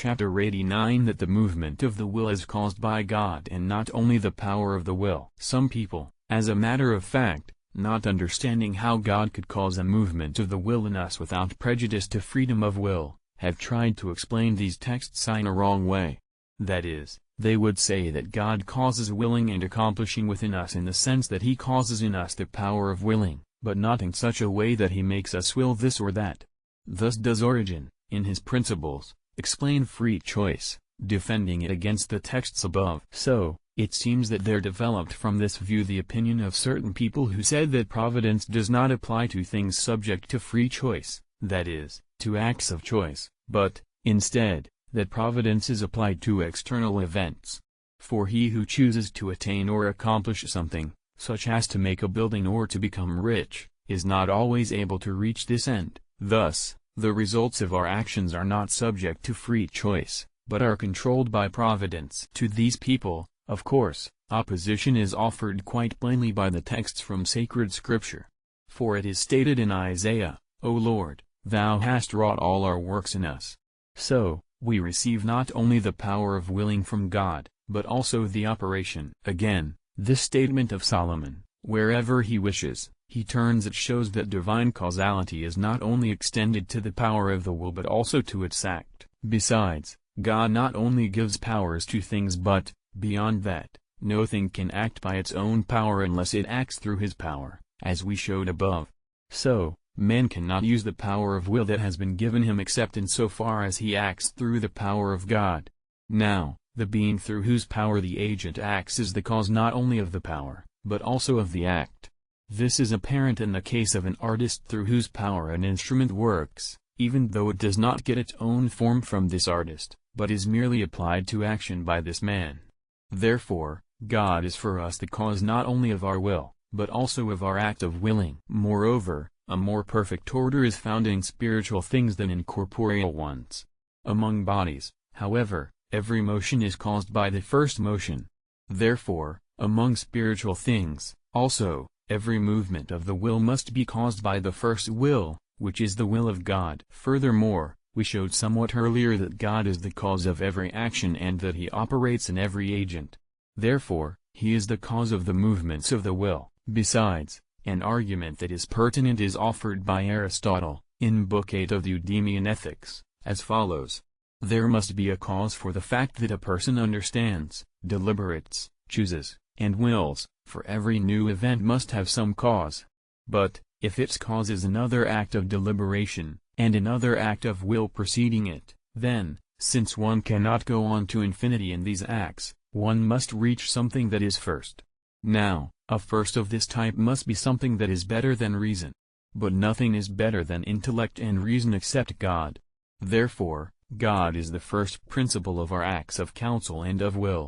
Chapter 89 That the movement of the will is caused by God and not only the power of the will. Some people, as a matter of fact, not understanding how God could cause a movement of the will in us without prejudice to freedom of will, have tried to explain these texts in a wrong way. That is, they would say that God causes willing and accomplishing within us in the sense that he causes in us the power of willing, but not in such a way that he makes us will this or that. Thus does Origen, in his Principles, explain free choice, defending it against the texts above. So, it seems that there developed from this view the opinion of certain people who said that providence does not apply to things subject to free choice, that is, to acts of choice, but, instead, that providence is applied to external events. For he who chooses to attain or accomplish something, such as to make a building or to become rich, is not always able to reach this end. Thus, the results of our actions are not subject to free choice, but are controlled by providence. To these people, of course, opposition is offered quite plainly by the texts from sacred scripture. For it is stated in Isaiah, O Lord, thou hast wrought all our works in us. So, we receive not only the power of willing from God, but also the operation. Again, this statement of Solomon, wherever he wishes, he turns it shows that divine causality is not only extended to the power of the will but also to its act. Besides, God not only gives powers to things but, beyond that, no thing can act by its own power unless it acts through his power, as we showed above. So, man cannot use the power of will that has been given him except in so far as he acts through the power of God. Now, the being through whose power the agent acts is the cause not only of the power, but also of the act. This is apparent in the case of an artist through whose power an instrument works, even though it does not get its own form from this artist, but is merely applied to action by this man. Therefore, God is for us the cause not only of our will, but also of our act of willing. Moreover, a more perfect order is found in spiritual things than in corporeal ones. Among bodies, however, every motion is caused by the first motion. Therefore, among spiritual things, also, every movement of the will must be caused by the first will, which is the will of God. Furthermore, we showed somewhat earlier that God is the cause of every action and that he operates in every agent. Therefore, he is the cause of the movements of the will. Besides, an argument that is pertinent is offered by Aristotle, in Book 8 of the Eudemian Ethics, as follows. There must be a cause for the fact that a person understands, deliberates, chooses, and wills, for every new event must have some cause. But, if its cause is another act of deliberation, and another act of will preceding it, then, since one cannot go on to infinity in these acts, one must reach something that is first. Now, a first of this type must be something that is better than reason. But nothing is better than intellect and reason except God. Therefore, God is the first principle of our acts of counsel and of will.